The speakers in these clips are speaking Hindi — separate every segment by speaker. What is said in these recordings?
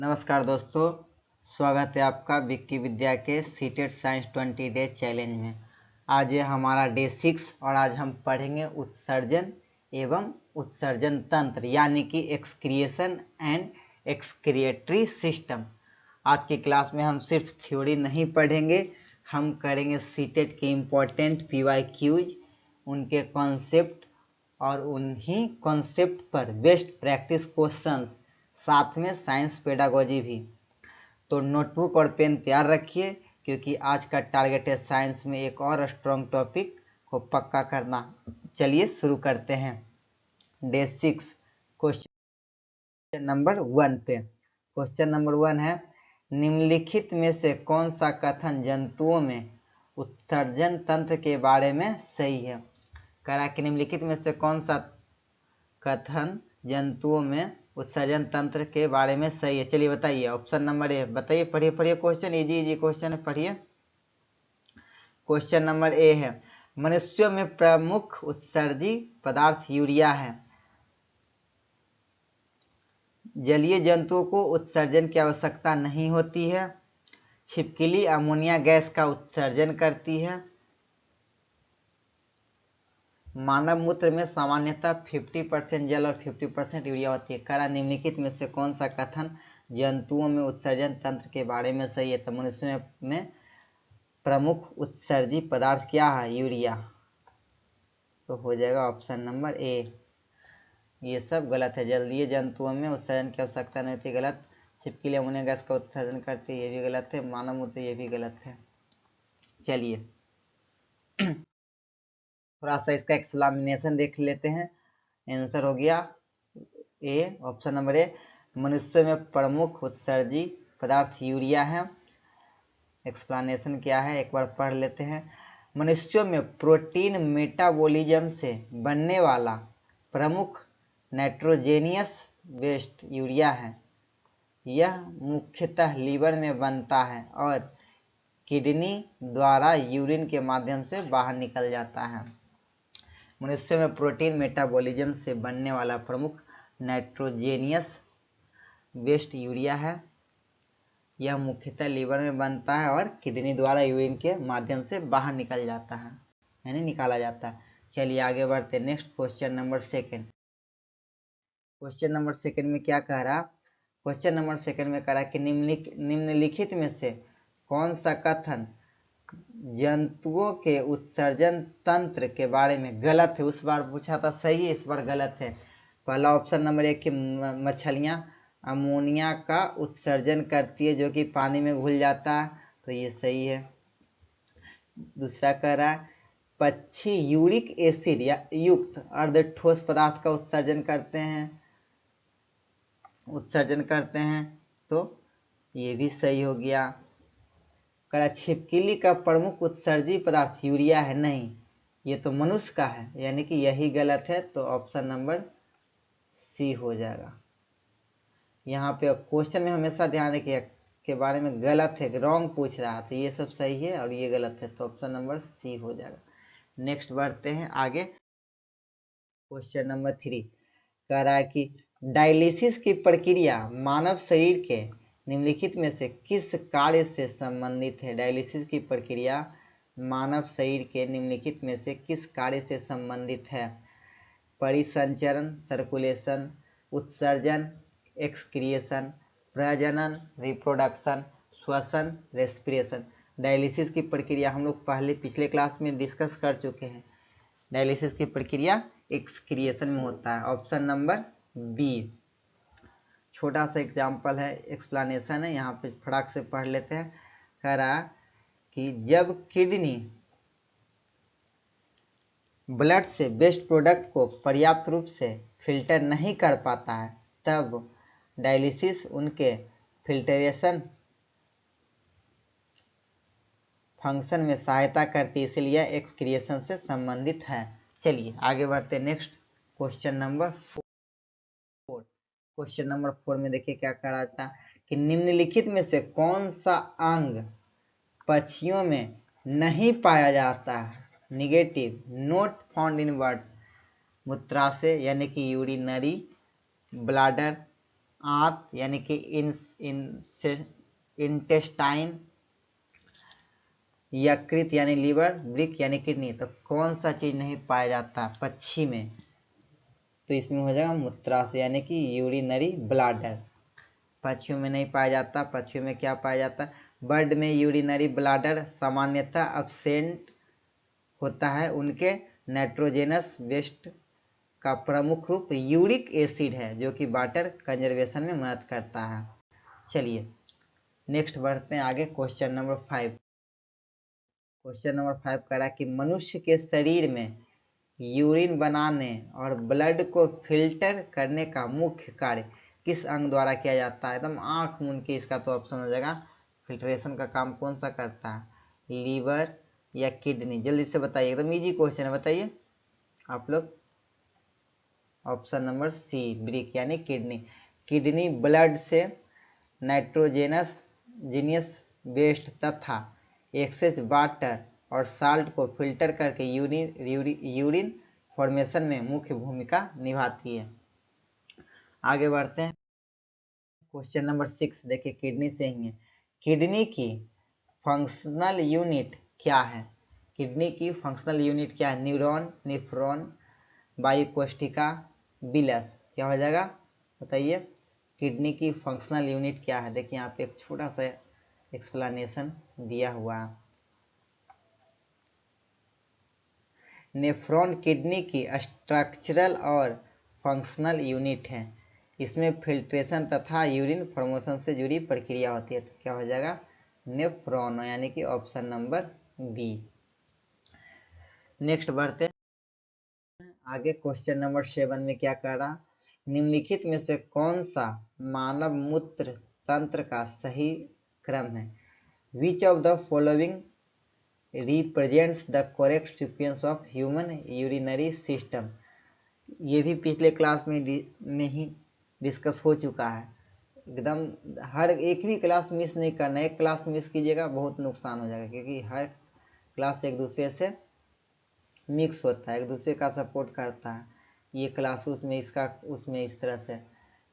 Speaker 1: नमस्कार दोस्तों, स्वागत है आपका विक्की विद्या के सीटेट साइंस 20 डेज चैलेंज में। आज ये हमारा डे 6 और आज हम पढ़ेंगे उत्सर्जन एवं उत्सर्जन तंत्र यानी कि एक्सक्रिएशन एंड एक्सक्रिएटरी सिस्टम। आज की क्लास में हम सिर्फ थ्योरी नहीं पढ़ेंगे, हम करेंगे सीटेट के इम्पोर्टेंट PYQs, उनके कॉन्सेप्ट और उन्हीं कॉन्सेप्ट पर बेस्ट प्रैक्टिस क्वेश्चंस, साथ में साइंस पेडागोजी भी। तो नोटबुक और पेन तैयार रखिए क्योंकि आज का टारगेट है साइंस में एक और स्ट्रॉन्ग टॉपिक को पक्का करना। चलिए शुरू करते हैं। डे 6 क्वेश्चन नंबर 1 पे। क्वेश्चन नंबर 1 है, निम्नलिखित में से कौन सा कथन जंतुओं में उत्सर्जन तंत्र के बारे में सही है। कह रहा है कि निम्नलिखित में से कौन सा कथन जंतुओं में उत्सर्जन तंत्र के बारे में सही है। चलिए बताइए। ऑप्शन नंबर ए, बताइए, पढ़िए क्वेश्चन, इजी क्वेश्चन है, पढ़िए। क्वेश्चन नंबर ए है, मनुष्यों में प्रमुख उत्सर्जी पदार्थ यूरिया है। जलीय जंतुओं को उत्सर्जन की आवश्यकता नहीं होती है। छिपकली अमोनिया गैस का उत्सर्जन करती है। मानव मूत्र में सामान्यतः 50% जल और 50% यूरिया होती है। करा निम्नलिखित में से कौन सा कथन जंतुओं में उत्सर्जन तंत्र के बारे में सही है। तो मनुष्य में प्रमुख उत्सर्जी पदार्थ क्या है, यूरिया। तो हो जाएगा ऑप्शन नंबर ए। ये सब गलत है। जलीय जंतुओं में उत्सर्जन की आवश्यकता नहीं होती, गलत। छिपकली अमोनिया गैस का उत्सर्जन करती है, ये भी गलत है। मानव मूत्र, ये भी गलत है। चलिए थोड़ा सा इसका एक्सप्लेनेशन देख लेते हैं। आंसर हो गया ए, ऑप्शन नंबर ए। मनुष्य में प्रमुख उत्सर्जी पदार्थ यूरिया है। एक्सप्लेनेशन क्या है एक बार पढ़ लेते हैं। मनुष्यों में प्रोटीन मेटाबॉलिज्म से बनने वाला प्रमुख नाइट्रोजेनियस वेस्ट यूरिया है। यह मुख्यतः लीवर में बनता है और किडनी द्वारा यूरिन के माध्यम से बाहर निकल जाता है। मनुष्य में प्रोटीन मेटाबॉलिज्म से बनने वाला प्रमुख नाइट्रोजेनियस वेस्ट यूरिया है। यह मुख्यतः लीवर में बनता है और किडनी द्वारा यूरिन के माध्यम से बाहर निकल जाता है, यानी निकाला जाता है। चलिए आगे बढ़ते। Next question number 2। Question number 2 में क्या कह रहा। क्वेश्चन नंबर 2 में कह रहा कि निम्नलिखित में से कौन सा कथन जंतुओं के उत्सर्जन तंत्र के बारे में गलत है। उस बार पूछा था सही है, इस बार गलत है। पहला ऑप्शन नंबर 1 कि मछलियां अमोनिया का उत्सर्जन करती है जो कि पानी में घुल जाता है, तो ये सही है। दूसरा कह रहा है पक्षी यूरिक एसिड या युक्त अर्ध ठोस पदार्थ का उत्सर्जन करते हैं, तो ये भी सही हो गया। कह छिपकली का प्रमुख उत्सर्जी पदार्थ यूरिया है, नहीं, ये तो मनुष्य का है, यानी कि यही गलत है। तो ऑप्शन नंबर सी हो जाएगा। यहाँ पे क्वेश्चन में हमेशा ध्यान रखिए के बारे में गलत है, रॉन्ग पूछ रहा है, तो ये सब सही है और ये गलत है, तो ऑप्शन नंबर सी हो जाएगा। नेक्स्ट बढ़ते हैं आगे। क्वेश्चन नंबर 3 कह रहा है कि डायलिसिस की प्रक्रिया मानव शरीर के निम्नलिखित में से किस कार्य से संबंधित है। डायलिसिस की प्रक्रिया मानव शरीर के निम्नलिखित में से किस कार्य से संबंधित है। परिसंचरण सर्कुलेशन, उत्सर्जन एक्सक्रिएशन, प्रजनन रिप्रोडक्शन, श्वसन रेस्पिरेशन। डायलिसिस की प्रक्रिया हम लोग पिछले क्लास में डिस्कस कर चुके हैं। डायलिसिस की प्रक्रिया एक्सक्रिएशन में होता है। Option number B. छोटा सा एग्जाम्पल है, एक्सप्लेनेशन है, यहाँ पे फटाक से पढ़ लेते हैं। कह रहा कि जब किडनी ब्लड से वेस्ट प्रोडक्ट को पर्याप्त रूप से फिल्टर नहीं कर पाता है, तब डायलिसिस उनके फिल्टरेशन फंक्शन में सहायता करती है, इसलिए एक्सक्रिएशन से संबंधित है। चलिए आगे बढ़ते। Next question number 4। Question number 4 में देखिए क्या कह रहा था कि निम्नलिखित में से कौन सा अंग पक्षियों में नहीं पाया जाता है। Negative, not found in birds. मूत्राशय यानी कि यूरिनरी ब्लैडर, आंत यानी कि इंटेस्टाइन, यकृत यानी लीवर, वृक्क यानी किडनी। तो कौन सा चीज नहीं पाया जाता पक्षी में? तो इसमें हो जाएगा मूत्राशय यानी कि यूरिनरी ब्लाडर। पक्षियों में नहीं पाया जाता। पक्षियों में क्या पाया जाता? बर्ड में यूरिनरी ब्लाडर सामान्यतः अब्सेंट होता है। उनके नाइट्रोजेनस वेस्ट का प्रमुख रूप यूरिक एसिड है, जो कि वाटर कंजर्वेशन में मदद करता है। चलिए नेक्स्ट बढ़ते हैं आगे। Question number 5। क्वेश्चन नंबर 5 कह रहा है कि मनुष्य के शरीर में यूरिन बनाने और ब्लड को फिल्टर करने का मुख्य कार्य किस अंग द्वारा किया जाता है? एकदम आंख मूंद के इसका तो ऑप्शन हो जाएगा। फिल्ट्रेशन का काम कौन सा करता है? लीवर या किडनी? जल्दी से बताइए, एकदम इजी क्वेश्चन है, बताइए आप लोग। ऑप्शन नंबर सी, ब्रिक यानी किडनी। किडनी ब्लड से नाइट्रोजेनस जीनियस वेस्ट तथा एक्सेस वाटर और साल्ट को फिल्टर करके यूरिन फॉर्मेशन में मुख्य भूमिका निभाती है। आगे बढ़ते हैं। क्वेश्चन नंबर 6 देखिए, किडनी से ही है। किडनी की फंक्शनल यूनिट क्या है? किडनी की फंक्शनल यूनिट क्या है? न्यूरॉन, नेफ्रॉन, वायुकोष्ठिका, बिलस? क्या हो जाएगा बताइए। किडनी की फंक्शनल यूनिट क्या है? देखिए यहाँ पे एक छोटा सा एक्सप्लेनेशन दिया हुआ है। नेफ्रॉन किडनी की स्ट्रक्चरल और फंक्शनल यूनिट है। इसमें फिल्ट्रेशन तथा यूरिन फॉर्मेशन से जुड़ी प्रक्रिया होती है। तो क्या हो जाएगा? नेफ्रॉन, यानी कि ऑप्शन नंबर बी। नेक्स्ट बढ़ते आगे। क्वेश्चन नंबर 7 में क्या कह रहा? निम्नलिखित में से कौन सा मानव मूत्र तंत्र का सही क्रम है? Which of the following represents the correct sequence of human urinary system? ये भी पिछले क्लास में ही डिस्कस हो चुका है। एकदम हर एक भी क्लास मिस नहीं करना। एक क्लास मिस कीजिएगा बहुत नुकसान हो जाएगा, क्योंकि हर क्लास एक दूसरे से मिक्स होता है, एक दूसरे का सपोर्ट करता है। ये क्लास उसमें इसका, उसमें इस तरह से।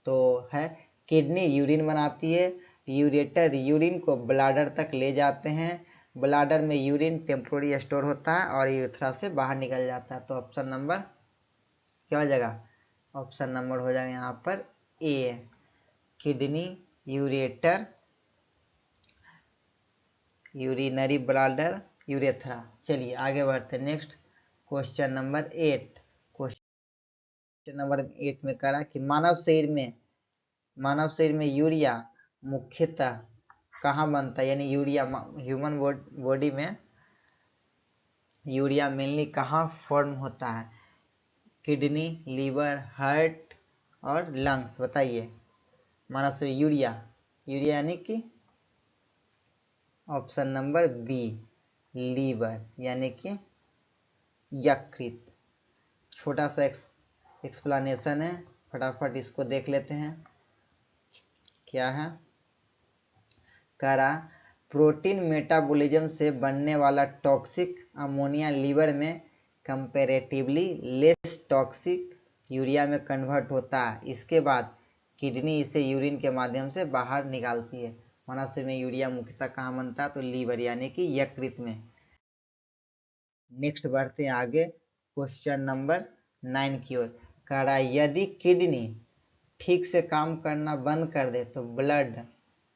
Speaker 1: तो है किडनी यूरिन बनाती है। यूरेटर यूरिन को ब्लाडर तक ले जाते हैं। ब्लाडर में यूरिन टेम्पोररी स्टोर होता है और यूरेथ्रा से बाहर निकल जाता है। तो ऑप्शन नंबर क्या हो जाएगा? ऑप्शन नंबर हो जाएगा यहाँ पर A, kidney, ureter, urinary bladder, urethra. चलिए आगे बढ़ते हैं। Next question number 8। Question number 8 में कह रहा कि मानव शरीर में यूरिया मुख्यतः कहाँ बनता है? यानी यूरिया ह्यूमन बॉडी में यूरिया मेनली कहाँ फॉर्म होता है? किडनी, लीवर, हार्ट और लंग्स? बताइए। मानव शरीर यूरिया यानी कि ऑप्शन नंबर बी, लीवर यानी कि यकृत। छोटा सा एक्सप्लेनेशन है, फटाफट इसको देख लेते हैं। क्या है? कह रहा प्रोटीन मेटाबॉलिज्म से बनने वाला टॉक्सिक अमोनिया लीवर में कंपैरेटिवली लेस टॉक्सिक यूरिया में कन्वर्ट होता है। इसके बाद किडनी इसे यूरिन के माध्यम से बाहर निकालती है। मानव शरीर में यूरिया मुख्यतः कहाँ बनता है? तो लीवर यानी कि यकृत में। नेक्स्ट बढ़ते हैं आगे क्वेश्चन नंबर 9 की ओर। कह रहा यदि किडनी ठीक से काम करना बंद कर दे तो ब्लड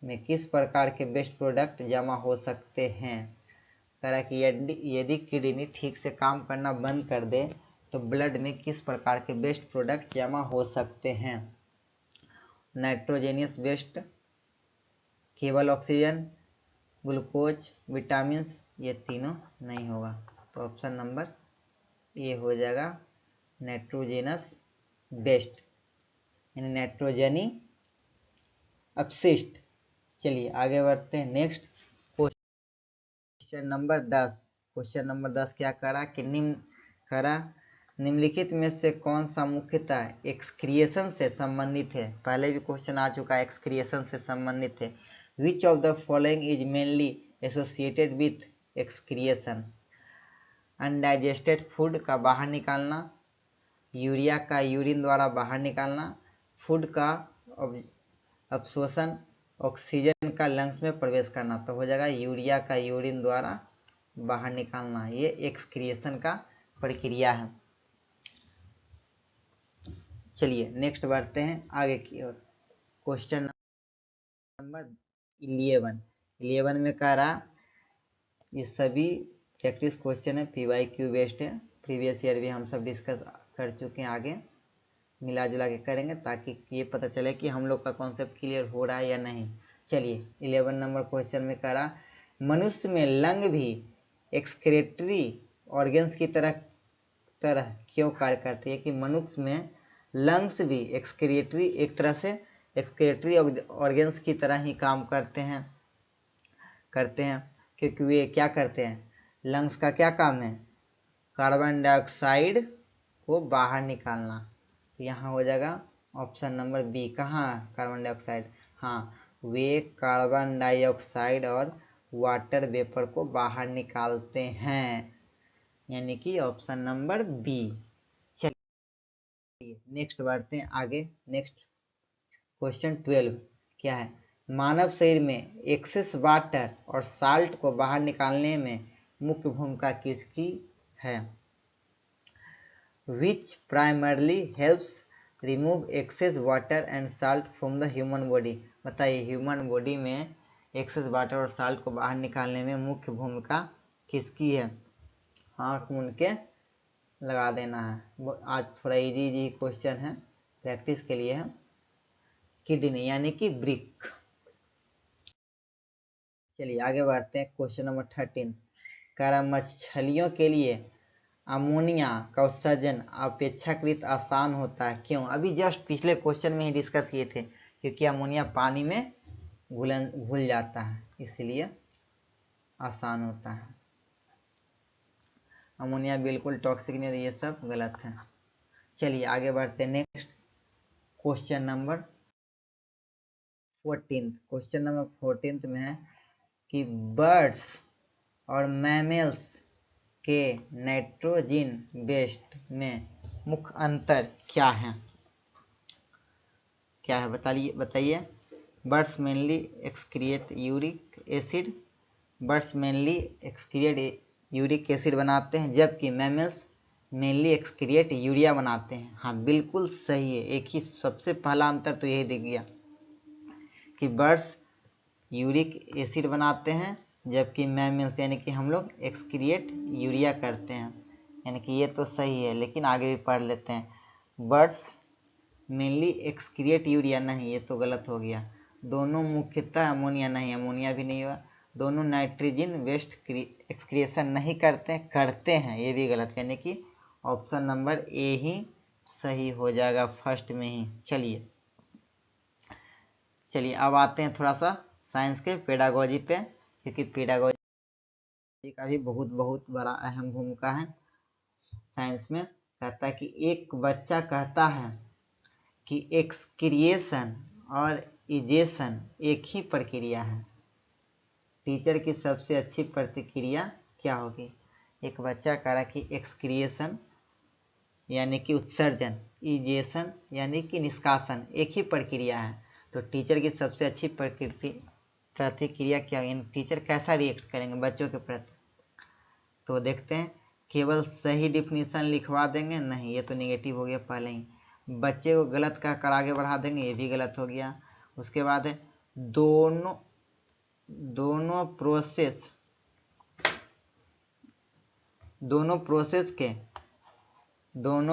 Speaker 1: में किस प्रकार के वेस्ट प्रोडक्ट जमा हो सकते हैं? कह रहा कि यदि किडनी ठीक से काम करना बंद कर दे तो ब्लड में किस प्रकार के वेस्ट प्रोडक्ट जमा हो सकते हैं? नाइट्रोजेनियस वेस्ट, केवल ऑक्सीजन, ग्लूकोज, विटामिन? ये तीनों नहीं होगा। तो ऑप्शन नंबर ए हो जाएगा, नाइट्रोजेनस वेस्ट यानी नाइट्रोजनी अपशिष्ट। चलिए आगे बढ़ते हैं। Next question number 10। Question number 10 क्या करा कि निम्नलिखित में से कौन सा मुख्यतः एक्सक्रिएशन से संबंधित है? पहले भी क्वेश्चन आ चुका है, एक्सक्रिएशन से संबंधित है। Which of the following is mainly associated with excretion? Undigested food का बाहर निकालना, यूरिया का यूरिन द्वारा बाहर निकालना, फूड का अवशोषण ऑक्सीजन का लंग्स में प्रवेश करना, तो हो जाएगा यूरिया का यूरिन द्वारा बाहर निकालना। ये एक्सक्रिएशन का प्रक्रिया है। चलिए नेक्स्ट बढ़ते हैं आगे की ओर। क्वेश्चन नंबर 11 में कह रहा, ये सभी प्रैक्टिस क्वेश्चन है, PYQ बेस्ड है, प्रीवियस ईयर भी हम सब डिस्कस कर चुके हैं, आगे मिला जुला के करेंगे ताकि ये पता चले कि हम लोग का कॉन्सेप्ट क्लियर हो रहा है या नहीं। चलिए 11 नंबर क्वेश्चन में कह रहा, मनुष्य में लंग भी एक्सक्रेटरी ऑर्गन्स की तरह क्यों कार्य करते हैं, कि मनुष्य में लंग्स भी एक्सक्रेटरी एक तरह से एक्सक्रेटरी ऑर्गन्स की तरह ही काम करते हैं क्योंकि वे क्या करते हैं, लंग्स का क्या काम है, कार्बन डाइऑक्साइड को बाहर निकालना। तो यहाँ हो जाएगा ऑप्शन नंबर बी। कहाँ कार्बन डाइऑक्साइड, हाँ वे कार्बन डाइऑक्साइड और वाटर वेपर को बाहर निकालते हैं, यानी कि ऑप्शन नंबर बी। चलिए नेक्स्ट बढ़ते हैं आगे। नेक्स्ट क्वेश्चन 12 क्या है, मानव शरीर में एक्सेस वाटर और साल्ट को बाहर निकालने में मुख्य भूमिका किसकी है, which primarily helps remove excess water and salt from the human body। बताइए ह्यूमन बॉडी में एक्सेस वाटर और साल्ट को बाहर निकालने में मुख्य भूमिका किसकी है। आँख मूंद के लगा देना है, आज थोड़ा इजी क्वेश्चन है, प्रैक्टिस के लिए है। किडनी यानी कि ब्रिक। चलिए आगे बढ़ते हैं क्वेश्चन नंबर 13। मछलियों के लिए अमोनिया का उत्सर्जन अपेक्षाकृत आसान होता है, क्यों। अभी जस्ट पिछले क्वेश्चन में ही डिस्कस किए थे, क्योंकि अमोनिया पानी में घुल जाता है, इसलिए आसान होता है। अमोनिया बिल्कुल टॉक्सिक नहीं, ये सब गलत है। चलिए आगे बढ़ते हैं next question number 14। Question number 14 में है कि बर्ड्स और मैमल्स के नाइट्रोजन बेस्ड में मुख्य अंतर क्या है, बताइए। Birds mainly excrete uric acid, uric acid बनाते हैं, जबकि मैमल्स मेनली एक्सक्रिएट यूरिया बनाते हैं। हाँ बिल्कुल सही है, एक ही सबसे पहला अंतर तो यही दिख गया कि बर्ड्स यूरिक एसिड बनाते हैं, जबकि मैमल्स यानी कि हम लोग एक्सक्रिएट यूरिया करते हैं, यानी कि ये तो सही है। लेकिन आगे भी पढ़ लेते हैं, बर्ड्स मेनली एक्सक्रिएट यूरिया, नहीं ये तो गलत हो गया। दोनों मुख्यतः अमोनिया, नहीं अमोनिया भी नहीं हुआ। दोनों नाइट्रोजन वेस्ट एक्सक्रिएशन नहीं करते हैं, ये भी गलत, यानी कि ऑप्शन नंबर ए ही सही हो जाएगा फर्स्ट में ही। चलिए अब आते हैं थोड़ा सा साइंस के पेडागोजी पे, क्योंकि पेडागोजी का भी बहुत बड़ा अहम भूमिका है साइंस में। कहता है कि एक बच्चा कहता है कि एक्सक्रिएशन और इजेशन एक ही प्रक्रिया है, टीचर की सबसे अच्छी प्रतिक्रिया क्या होगी। एक बच्चा कह रहा कि एक्सक्रिएशन यानी कि उत्सर्जन, इजेशन यानी कि निष्कासन एक ही प्रक्रिया है, तो टीचर की सबसे अच्छी प्रतिक्रिया क्या होगी, टीचर कैसा रिएक्ट करेंगे बच्चों के प्रति। तो देखते हैं, केवल सही डिफिनीशन लिखवा देंगे, नहीं ये तो नेगेटिव हो गया पहले ही। बच्चे को गलत कहकर आगे बढ़ा देंगे, ये भी गलत हो गया। उसके बाद है दोनों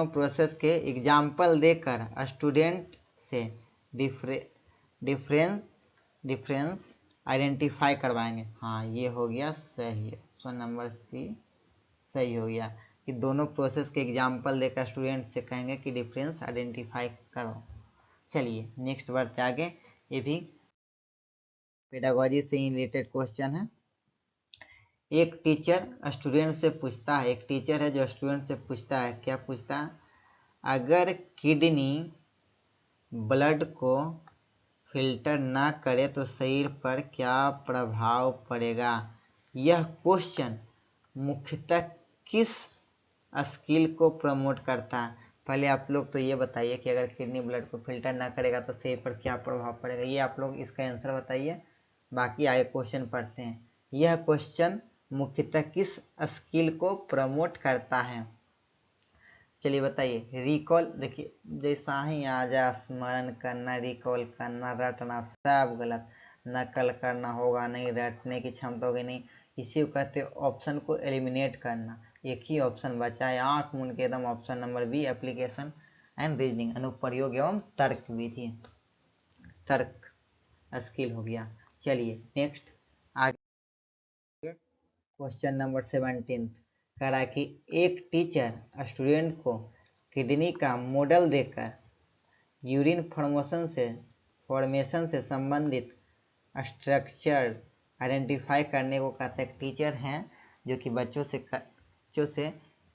Speaker 1: प्रोसेस के एग्जाम्पल देकर स्टूडेंट से डिफरेंस आइडेंटिफाई करवाएंगे। हाँ ये हो गया सही, ऑप्शन नंबर सी सही हो गया कि दोनों प्रोसेस के एग्जाम्पल देकर स्टूडेंट से कहेंगे कि डिफरेंस आइडेंटिफाई करो। चलिए नेक्स्ट बढ़ते आगे, ये भी पेडागोजी से ही रिलेटेड क्वेश्चन है। एक टीचर है जो स्टूडेंट से पूछता है, क्या पूछता है, अगर किडनी ब्लड को फिल्टर ना करे तो शरीर पर क्या प्रभाव पड़ेगा। यह क्वेश्चन मुख्यतः किस स्किल को प्रमोट करता है। पहले आप लोग तो ये बताइए कि अगर किडनी ब्लड को फिल्टर ना करेगा तो सेहत पर क्या प्रभाव पड़ेगा, ये आप लोग इसका आंसर बताइए। बाकी आगे क्वेश्चन पढ़ते हैं। यह क्वेश्चन मुख्यतः किस स्किल को प्रमोट करता है? चलिए बताइए। रिकॉल, देखिए जैसा ही आ जाए स्मरण करना, रिकॉल करना, रटना, सब गलत। नकल करना होगा नहीं, रटने की क्षमता होगी नहीं, इसी को कहते हैं ऑप्शन को एलिमिनेट करना। एक ही ऑप्शन बचा है, आंख मूंद के एकदम, option number B, application and reasoning, अनुप्रयोग एवं तर्क विधि, तर्क स्किल हो गया। चलिए नेक्स्ट आगे क्वेश्चन नंबर 17 कह रहा है कि एक टीचर स्टूडेंट को किडनी का मॉडल देकर यूरिन फॉर्मेशन से संबंधित स्ट्रक्चर आइडेंटिफाई करने को कहते हैं। टीचर हैं जो कि बच्चों से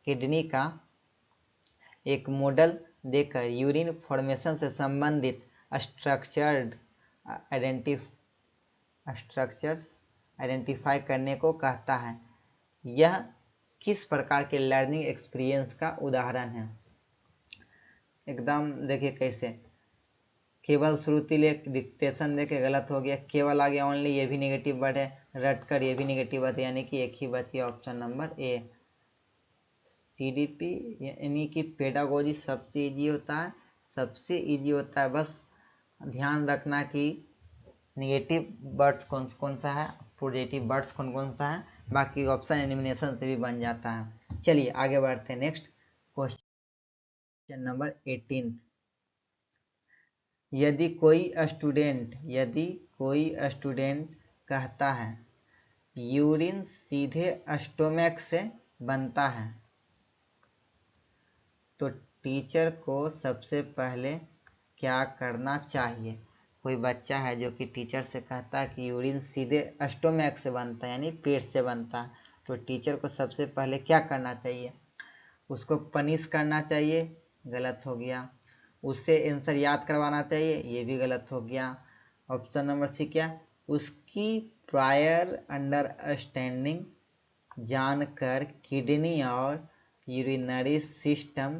Speaker 1: किडनी का एक मॉडल देकर यूरिन फॉर्मेशन से संबंधित स्ट्रक्चर्स आइडेंटिफाई करने को कहता है। यह किस प्रकार के लर्निंग एक्सपीरियंस का उदाहरण है? एकदम देखिए कैसे, केवल श्रुति ले डिक्टेशन देके गलत हो गया, केवल आ गया ओनली, ये भी नेगेटिव वर्ड है, रटकर ये भी नेगेटिव वर्ड है, यानी कि एक ही बच गया ऑप्शन नंबर ए। सीडीपी यानी कि पेडागोजी सबसे इजी होता है, सबसे इजी होता है। बस ध्यान रखना कि नेगेटिव वर्ड्स कौन कौन सा है, पॉजिटिव वर्ड्स कौन कौन सा है, बाकी ऑप्शन एलिमिनेशन से भी बन जाता है। चलिए आगे बढ़ते हैं। Next question number 18। यदि कोई स्टूडेंट कहता है यूरिन सीधे स्टोमक से बनता है, तो टीचर को सबसे पहले क्या करना चाहिए? कोई बच्चा है जो कि टीचर से कहता है कि यूरिन सीधे स्टोमक से बनता है, यानी पेट से बनता है, तो टीचर को सबसे पहले क्या करना चाहिए? उसको पनिश करना चाहिए, गलत हो गया। उससे आंसर याद करवाना चाहिए, ये भी गलत हो गया। ऑप्शन नंबर सी क्या? उसकी प्रायर अंडरस्टैंडिंग जानकर किडनी और यूरिनरी सिस्टम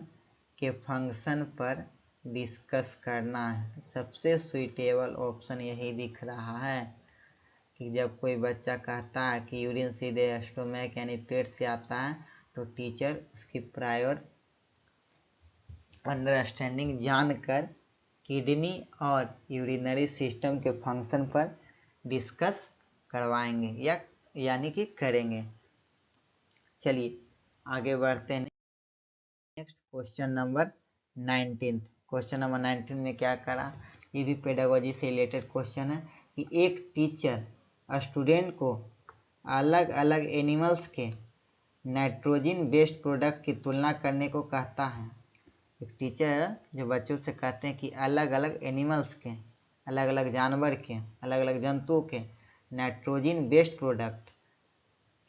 Speaker 1: के फंक्शन पर डिस्कस करना है। सबसे सुइटेबल ऑप्शन यही दिख रहा है कि जब कोई बच्चा कहता है कि यूरिन सीधे स्टोमक यानी पेट से आता है, तो टीचर उसकी प्रायर अंडरस्टैंडिंग जानकर किडनी और यूरिनरी सिस्टम के फंक्शन पर डिस्कस करवाएंगे या यानी कि करेंगे। चलिए आगे बढ़ते हैं। Next question number 19। Question number 19 में क्या करा, ये भी पेडागोजी से रिलेटेड क्वेश्चन है कि एक टीचर स्टूडेंट को अलग अलग एनिमल्स के नाइट्रोजन बेस्ड प्रोडक्ट की तुलना करने को कहता है। एक टीचर जो बच्चों से कहते हैं कि अलग अलग एनिमल्स के, अलग अलग जानवर के, अलग अलग जंतुओं के नाइट्रोजन बेस्ड प्रोडक्ट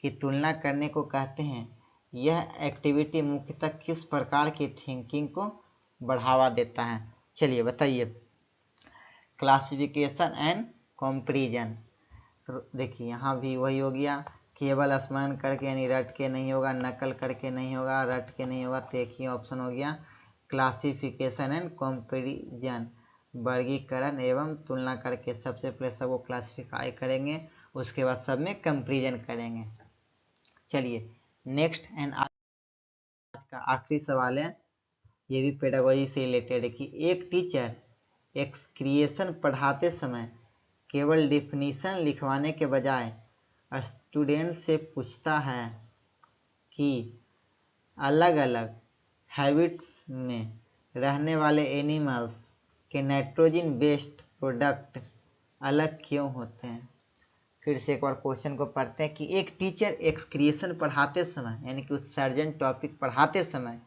Speaker 1: की तुलना करने को कहते हैं। यह एक्टिविटी मुख्यतः किस प्रकार की थिंकिंग को बढ़ावा देता है? चलिए बताइए। Classification and comparison. देखिए यहाँ भी वही हो गया, केवल स्मरण करके यानी रट के नहीं होगा, नकल करके नहीं होगा, रट के नहीं होगा, तो एक ही ऑप्शन हो गया क्लासिफिकेशन एंड कंपैरिजन, वर्गीकरण एवं तुलना करके सबसे पहले सबको क्लासिफाई करेंगे, उसके बाद सब में कंपैरिजन करेंगे। चलिए नेक्स्ट एंड आज का आखिरी सवाल है, ये भी पेडागोजी से रिलेटेड है कि एक टीचर एक्सक्रिएशन पढ़ाते समय केवल डिफिनीशन लिखवाने के बजाय स्टूडेंट से पूछता है कि अलग अलग हैबिट्स में रहने वाले एनिमल्स के नाइट्रोजन बेस्ड प्रोडक्ट अलग क्यों होते हैं। फिर से एक बार क्वेश्चन को पढ़ते हैं कि एक टीचर एक्सक्रिएशन पढ़ाते समय यानी कि उत्सर्जन टॉपिक पढ़ाते समय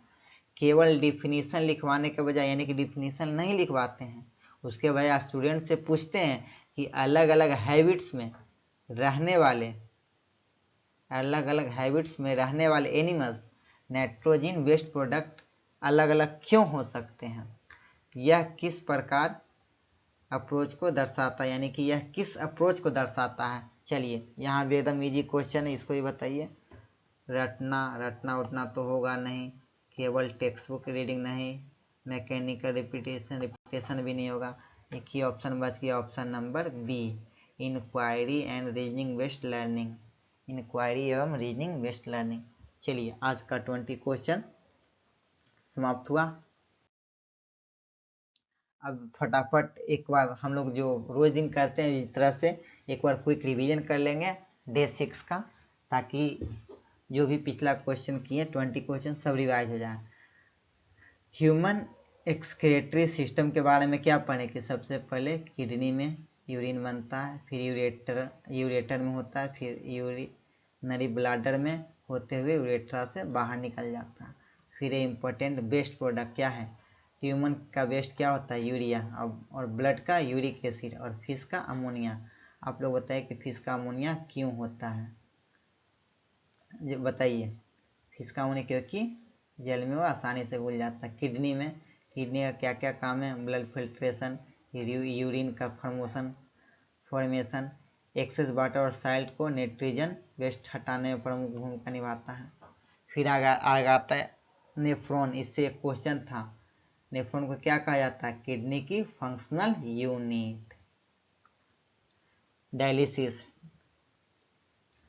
Speaker 1: केवल डिफिनीशन लिखवाने के बजाय यानी कि डिफिनीशन नहीं लिखवाते हैं, उसके बजाय स्टूडेंट से पूछते हैं कि अलग अलग हैबिट्स में रहने वाले एनिमल्स नाइट्रोजन बेस्ड प्रोडक्ट अलग अलग क्यों हो सकते हैं। यह किस प्रकार अप्रोच को दर्शाता है, यानी कि यह किस अप्रोच को दर्शाता है। चलिए यहाँ भी एकदम इजी क्वेश्चन है, इसको ही बताइए। रटना उठना तो होगा नहीं, केवल टेक्स्ट बुक रीडिंग नहीं, मैकेनिकल रिपीटेशन भी नहीं होगा। एक ही ऑप्शन बच गया, option number B, inquiry and reasoning based learning, inquiry एवं रीजनिंग बेस्ड लर्निंग। चलिए आज का 20 क्वेश्चन समाप्त हुआ। अब फटाफट एक बार हम लोग जो रोज दिन करते हैं इस तरह से एक बार क्विक रिवीजन कर लेंगे डे 6 का, ताकि जो भी पिछला क्वेश्चन किए 20 क्वेश्चन सब रिवाइज हो जाए। ह्यूमन एक्सक्रीटरी सिस्टम के बारे में क्या पढ़े कि सबसे पहले किडनी में यूरिन बनता है, फिर यूरेटर में होता है, फिर यूरिनरी ब्लाडर में होते हुए यूरेट्रा से बाहर निकल जाता है। फिर इम्पोर्टेंट वेस्ट प्रोडक्ट क्या है, ह्यूमन का वेस्ट क्या होता है, यूरिया, और ब्लड का यूरिक एसिड, और फिश का अमोनिया। आप लोग बताइए कि फिश का अमोनिया क्यों होता है, बताइए। फिश का अमोनिया क्योंकि जल में वो आसानी से घुल जाता है। किडनी में, किडनी का क्या क्या काम है, ब्लड फिल्ट्रेशन, यूरिन का फॉर्मेशन, एक्सेस वाटर और साल्ट को नाइट्रोजन वेस्ट हटाने में प्रमुख भूमिका निभाता है। फिर आगे आता है नेफ्रॉन, इससे एक क्वेश्चन था, नेफ्रॉन को क्या कहा जाता है, किडनी की फंक्शनल यूनिट। डायलिसिस,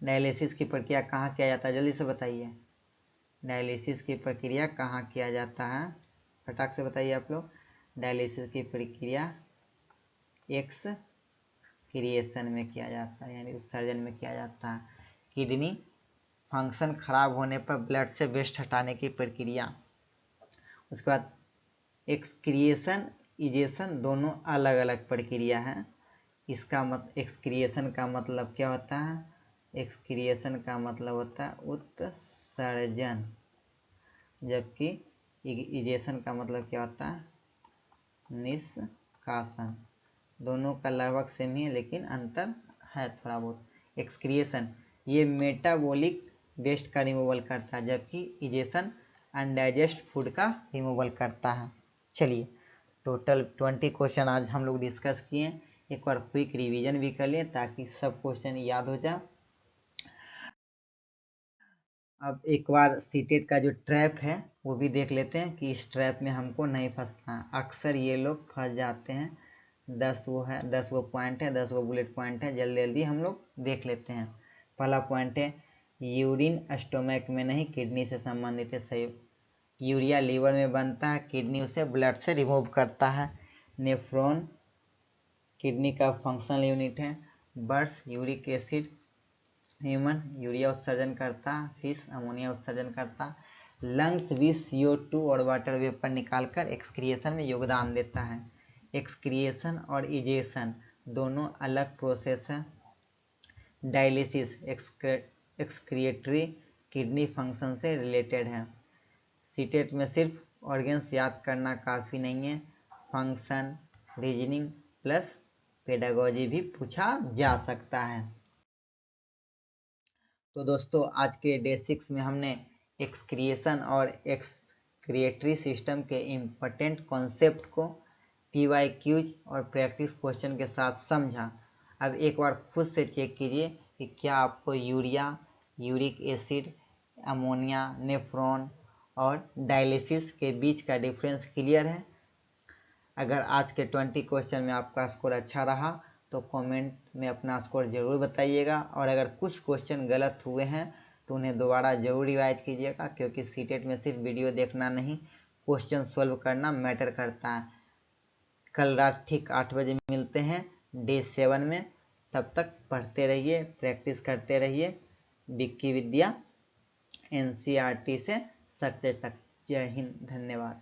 Speaker 1: डायलिसिस की प्रक्रिया कहाँ किया जाता है, जल्दी से बताइए। डायलिसिस की प्रक्रिया कहाँ किया जाता है, फटाक से बताइए आप लोग। डायलिसिस की प्रक्रिया एक्सक्रिएशन में किया जाता है, यानी उत्सर्जन में किया जाता है। किडनी फंक्शन खराब होने पर ब्लड से वेस्ट हटाने की प्रक्रिया। उसके बाद एक्सक्रिएशन, इजेशन दोनों अलग अलग प्रक्रिया है। इसका एक्सक्रिएशन का मतलब क्या होता है, एक्सक्रिएशन का मतलब होता है उत्सर्जन, जबकि इजेशन का मतलब क्या होता है, निष्कासन। दोनों का लगभग सेम ही है लेकिन अंतर है थोड़ा बहुत। एक्सक्रिएशन ये मेटाबॉलिक वेस्ट का रिमूवल करता है, जबकि इजेशन अनडाइजेस्ट फूड का रिमूवल करता है। चलिए टोटल 20 क्वेश्चन आज हम लोग डिस्कस किए, एक बार क्विक रिवीजन भी कर लिए ताकि सब क्वेश्चन याद हो जाए। अब एक बार सीटेट का जो ट्रैप है वो भी देख लेते हैं कि इस ट्रैप में हमको नहीं फंसना है। अक्सर ये लोग फंस जाते हैं। 10 वो है, 10 वो पॉइंट है, 10 वो बुलेट पॉइंट है, जल्दी जल्दी हम लोग देख लेते हैं। पहला पॉइंट है यूरिन स्टोमक में नहीं किडनी से संबंधित है, सही। यूरिया लीवर में बनता है, किडनी उसे ब्लड से रिमूव करता है। नेफ्रॉन किडनी का फंक्शनल यूनिट है। Birds uric acid, human urea उत्सर्जन करता, फिश अमोनिया उत्सर्जन करता। लंग्स भी CO2 और वाटर वेपर निकालकर एक्सक्रिएशन में योगदान देता है। एक्सक्रिएशन और इजेशन दोनों अलग प्रोसेस है। डायलिसिस एक्सक्रिएटरी किडनी फंक्शन से रिलेटेड है। सीटेट में सिर्फ ऑर्गन्स याद करना काफ़ी नहीं है, फंक्शन, रीजनिंग प्लस पेडागोजी भी पूछा जा सकता है। तो दोस्तों आज के डे 6 में हमने एक्सक्रिएशन और एक्सक्रिएटरी सिस्टम के इम्पोर्टेंट कॉन्सेप्ट को PYQs और प्रैक्टिस क्वेश्चन के साथ समझा। अब एक बार खुद से चेक कीजिए कि क्या आपको urea, uric acid, ammonia, nephron और डायलिसिस के बीच का डिफरेंस क्लियर है। अगर आज के 20 क्वेश्चन में आपका स्कोर अच्छा रहा तो कमेंट में अपना स्कोर ज़रूर बताइएगा, और अगर कुछ क्वेश्चन गलत हुए हैं तो उन्हें दोबारा ज़रूर रिवाइज कीजिएगा, क्योंकि सीटेट में सिर्फ वीडियो देखना नहीं, क्वेश्चन सॉल्व करना मैटर करता है। कल रात ठीक 8 बजे मिलते हैं डे 7 में। तब तक पढ़ते रहिए, प्रैक्टिस करते रहिए। विक्की विद्या NCERT से सक्सेस तक। जय हिंद, धन्यवाद।